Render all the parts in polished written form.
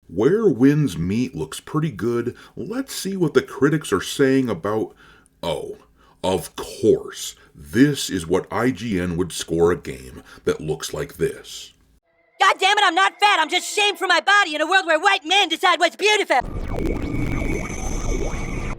Where Winds Meet looks pretty good. Let's see what the critics are saying about... Oh, of course, this is what IGN would score a game that looks like this. God damn it, I'm not fat. I'm just shamed for my body in a world where white men decide what's beautiful.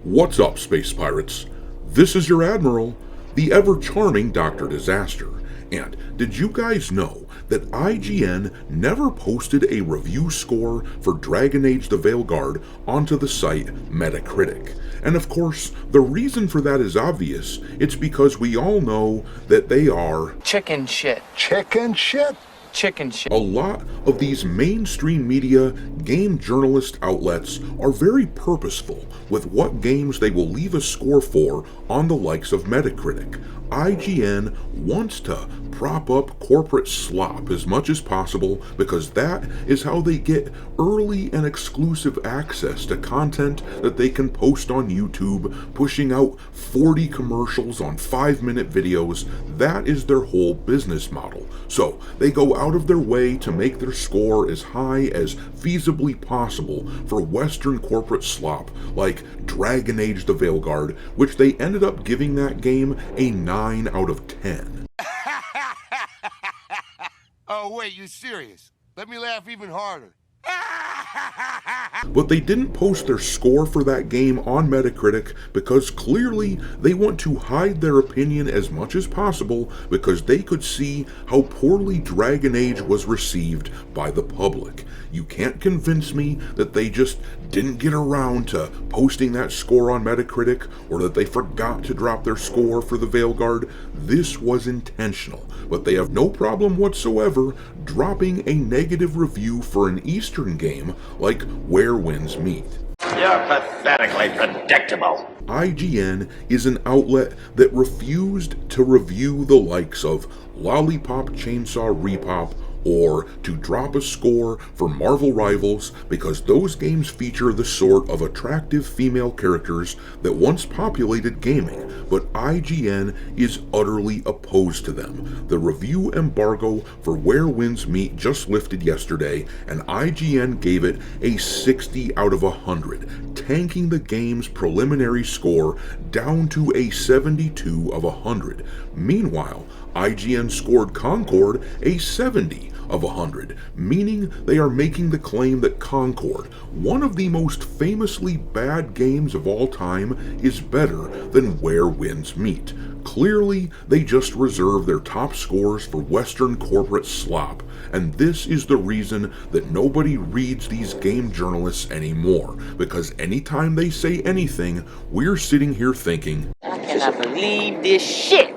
What's up, Space Pirates? This is your Admiral, the ever-charming Dr. Disaster. And did you guys know that IGN never posted a review score for Dragon Age the Veilguard onto the site Metacritic? And of course, the reason for that is obvious. It's because we all know that they are... chicken shit. Chicken shit? Chicken shit. A lot of these mainstream media game journalist outlets are very purposeful with what games they will leave a score for on the likes of Metacritic. IGN wants to prop up corporate slop as much as possible because that is how they get early and exclusive access to content that they can post on YouTube, pushing out 40 commercials on 5-minute videos. That is their whole business model. So they go out of their way to make their score as high as feasibly possible for Western corporate slop like Dragon Age the Veilguard, which they ended up giving that game a 9 out of 10. Oh, wait, you serious? Let me laugh even harder. But they didn't post their score for that game on Metacritic because clearly they want to hide their opinion as much as possible because they could see how poorly Dragon Age was received by the public. You can't convince me that they just didn't get around to posting that score on Metacritic or that they forgot to drop their score for the Veilguard. This was intentional, but they have no problem whatsoever dropping a negative review for an Eastern game like Where Winds Meet. You're pathetically predictable. IGN is an outlet that refused to review the likes of Lollipop Chainsaw Repop or to drop a score for Marvel Rivals because those games feature the sort of attractive female characters that once populated gaming, but IGN is utterly opposed to them. The review embargo for Where Winds Meet just lifted yesterday, and IGN gave it a 60 out of 100, tanking the game's preliminary score down to a 72 of 100. Meanwhile, IGN scored Concord a 70 of 100, meaning they are making the claim that Concord, one of the most famously bad games of all time, is better than Where Winds Meet. Clearly, they just reserve their top scores for Western corporate slop, and this is the reason that nobody reads these game journalists anymore, because anytime they say anything, we're sitting here thinking, I cannot believe this shit.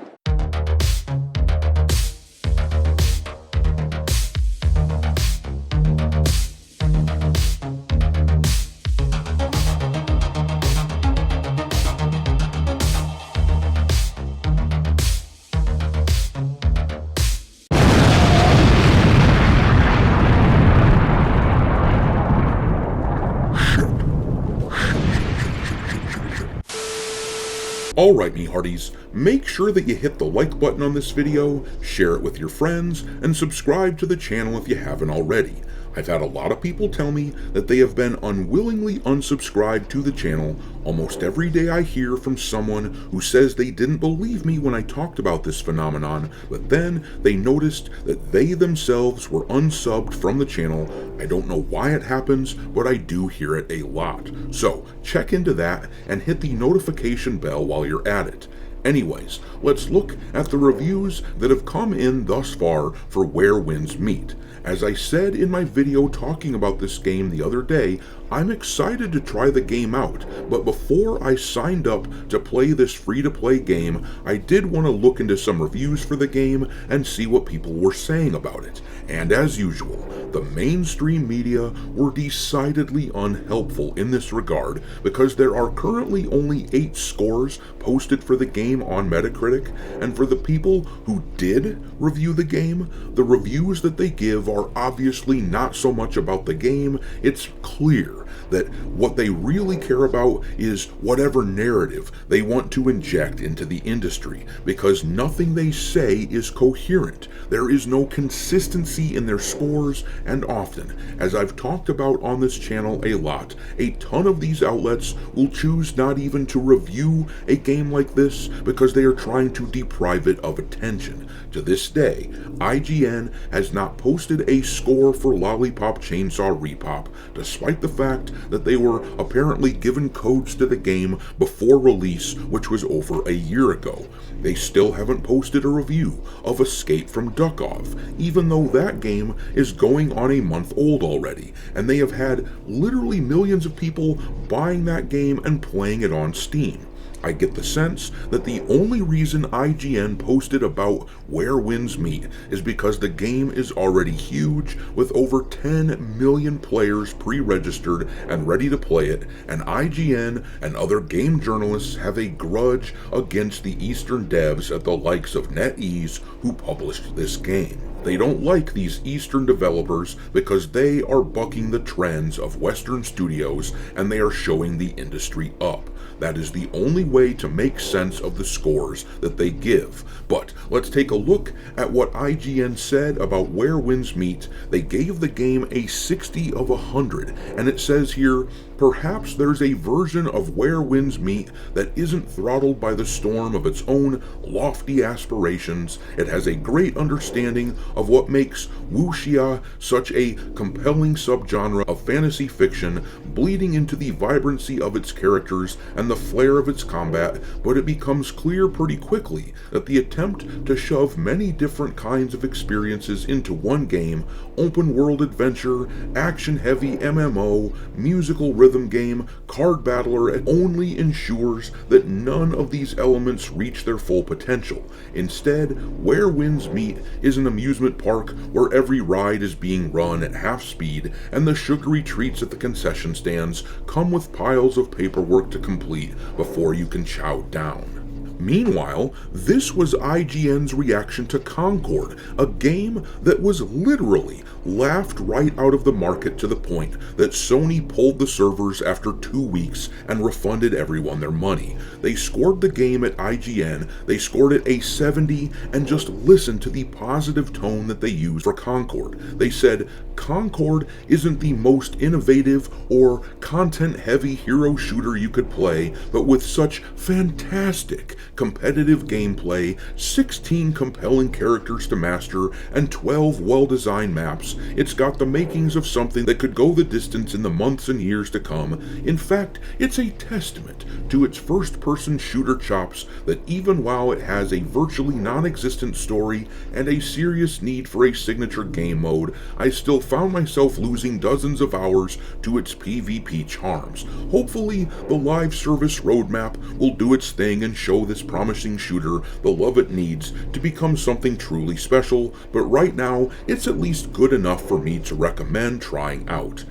Alright, me hearties, make sure that you hit the like button on this video, share it with your friends, and subscribe to the channel if you haven't already. I've had a lot of people tell me that they have been unwillingly unsubscribed to the channel. Almost every day I hear from someone who says they didn't believe me when I talked about this phenomenon, but then they noticed that they themselves were unsubbed from the channel. I don't know why it happens, but I do hear it a lot. So check into that and hit the notification bell while you're at it. Anyways, let's look at the reviews that have come in thus far for Where Winds Meet. As I said in my video talking about this game the other day, I'm excited to try the game out, but before I signed up to play this free-to-play game, I did want to look into some reviews for the game and see what people were saying about it. And as usual, the mainstream media were decidedly unhelpful in this regard because there are currently only 8 scores posted for the game game on Metacritic, and for the people who did review the game, the reviews that they give are obviously not so much about the game. It's clear that what they really care about is whatever narrative they want to inject into the industry, because nothing they say is coherent. There is no consistency in their scores, and often, as I've talked about on this channel a lot, a ton of these outlets will choose not even to review a game like this because they are trying to deprive it of attention. To this day, IGN has not posted a score for Lollipop Chainsaw Repop, despite the fact that they were apparently given codes to the game before release, which was over a year ago. They still haven't posted a review of Escape from Duckov, even though that game is going on a month old already, and they have had literally millions of people buying that game and playing it on Steam. I get the sense that the only reason IGN posted about Where Winds Meet is because the game is already huge, with over 10 million players pre-registered and ready to play it, and IGN and other game journalists have a grudge against the Eastern devs at the likes of NetEase who published this game. They don't like these Eastern developers because they are bucking the trends of Western studios and they are showing the industry up. That is the only way to make sense of the scores that they give. But let's take a look at what IGN said about Where Winds Meet. They gave the game a 60 of 100, and it says here, perhaps there's a version of Where Winds Meet that isn't throttled by the storm of its own lofty aspirations. It has a great understanding of what makes wuxia such a compelling subgenre of fantasy fiction, bleeding into the vibrancy of its characters and the flair of its combat, but it becomes clear pretty quickly that the attempt to shove many different kinds of experiences into one game, open world adventure, action-heavy MMO, musical rhythm game, card battler, only ensures that none of these elements reach their full potential. Instead, Where Winds Meet is an amusement park where every ride is being run at half speed, and the sugary treats at the concession stands come with piles of paperwork to complete before you can chow down. Meanwhile, this was IGN's reaction to Concord, a game that was literally laughed right out of the market to the point that Sony pulled the servers after 2 weeks and refunded everyone their money. They scored the game at IGN, they scored it a 70, and just listen to the positive tone that they used for Concord. They said, Concord isn't the most innovative or content-heavy hero shooter you could play, but with such fantastic competitive gameplay, 16 compelling characters to master, and 12 well-designed maps, it's got the makings of something that could go the distance in the months and years to come. In fact, it's a testament to its first-person shooter chops that even while it has a virtually non-existent story and a serious need for a signature game mode, I still found myself losing dozens of hours to its PvP charms. Hopefully, the live service roadmap will do its thing and show this promising shooter the love it needs to become something truly special, but right now, it's at least good enough for me to recommend trying out.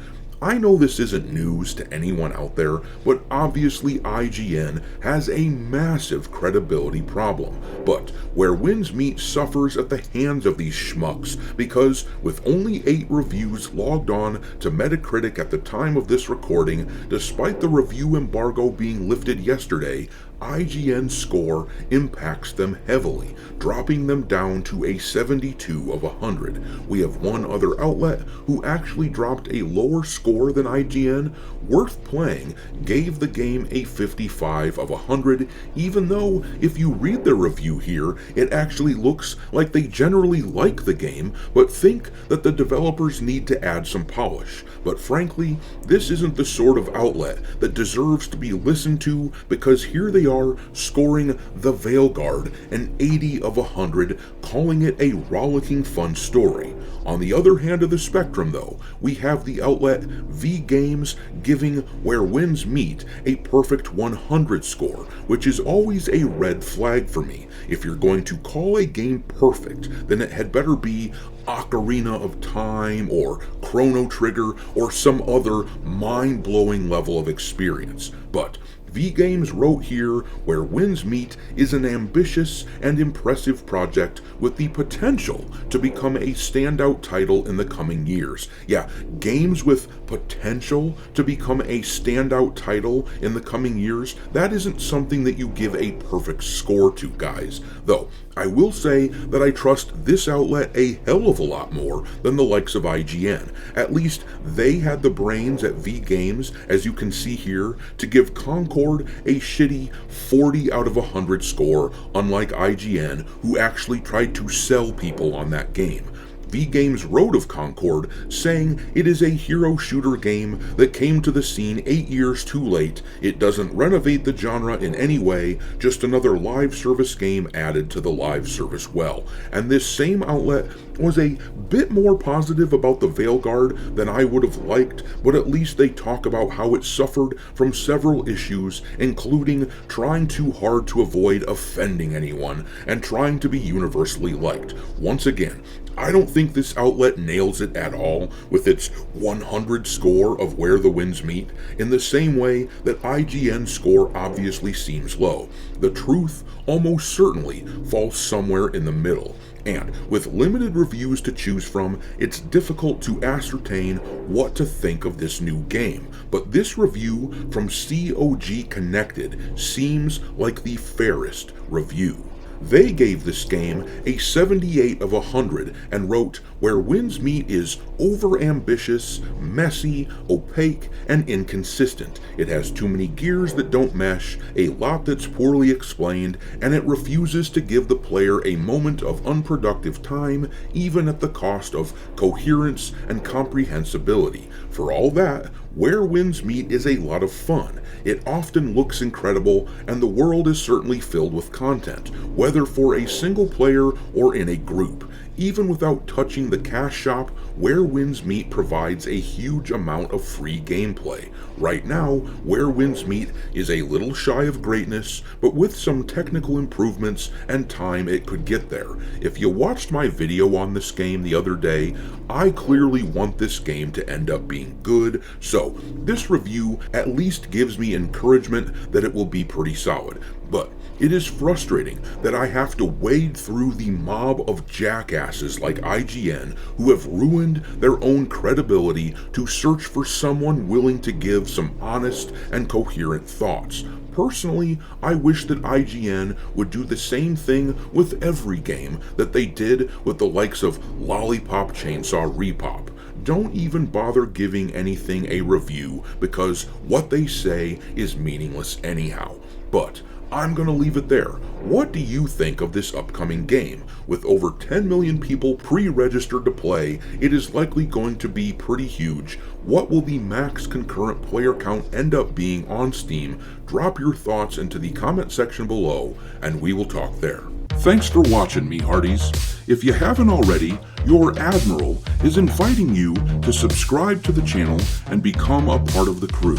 I know this isn't news to anyone out there, but obviously IGN has a massive credibility problem. But Where Winds Meet suffers at the hands of these schmucks, because with only 8 reviews logged on to Metacritic at the time of this recording, despite the review embargo being lifted yesterday, IGN's score impacts them heavily, dropping them down to a 72 of 100. We have one other outlet who actually dropped a lower score than IGN. Worth Playing gave the game a 55 of 100, even though if you read the review here, it actually looks like they generally like the game, but think that the developers need to add some polish. But frankly, this isn't the sort of outlet that deserves to be listened to, because here they are scoring The Veilguard an 80 of 100, calling it a rollicking fun story. On the other hand of the spectrum though, we have the outlet V Games giving Where Winds Meet a perfect 100 score, which is always a red flag for me. If you're going to call a game perfect, then it had better be Ocarina of Time or Chrono Trigger or some other mind-blowing level of experience. But V-Games wrote here, "Where Winds Meet is an ambitious and impressive project with the potential to become a standout title in the coming years." Yeah, games with potential to become a standout title in the coming years, that isn't something that you give a perfect score to, guys. Though, I will say that I trust this outlet a hell of a lot more than the likes of IGN. At least they had the brains at V-Games, as you can see here, to give Concord a shitty 40 out of 100 score, unlike IGN, who actually tried to sell people on that game. V-Games wrote of Concord, saying it is a hero shooter game that came to the scene 8 years too late. It doesn't renovate the genre in any way, just another live service game added to the live service well. And this same outlet was a bit more positive about the Veilguard than I would have liked, but at least they talk about how it suffered from several issues, including trying too hard to avoid offending anyone and trying to be universally liked. Once again, I don't think this outlet nails it at all with its 100 score of Where the Winds Meet, in the same way that IGN's score obviously seems low. The truth almost certainly falls somewhere in the middle. And with limited reviews to choose from, it's difficult to ascertain what to think of this new game. But this review from COG Connected seems like the fairest review. They gave this game a 78 of 100 and wrote, "Where Winds Meet is over-ambitious, messy, opaque, and inconsistent. It has too many gears that don't mesh, a lot that's poorly explained, and it refuses to give the player a moment of unproductive time, even at the cost of coherence and comprehensibility. For all that, Where Winds Meet is a lot of fun. It often looks incredible, and the world is certainly filled with content, whether for a single player or in a group. Even without touching the cash shop, Where Winds Meet provides a huge amount of free gameplay. Right now, Where Winds Meet is a little shy of greatness, but with some technical improvements and time it could get there. If you watched my video on this game the other day, I clearly want this game to end up being good, so this review at least gives me encouragement that it will be pretty solid. But it is frustrating that I have to wade through the mob of jackasses like IGN who have ruined their own credibility to search for someone willing to give some honest and coherent thoughts. Personally, I wish that IGN would do the same thing with every game that they did with the likes of Lollipop Chainsaw Repop. Don't even bother giving anything a review because what they say is meaningless anyhow. But I'm gonna leave it there. What do you think of this upcoming game? With over 10 million people pre-registered to play, it is likely going to be pretty huge. What will the max concurrent player count end up being on Steam? Drop your thoughts into the comment section below, and we will talk there. Thanks for watching, me hearties. If you haven't already, your Admiral is inviting you to subscribe to the channel and become a part of the crew.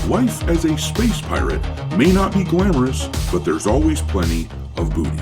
Life as a space pirate may not be glamorous, but there's always plenty of booty.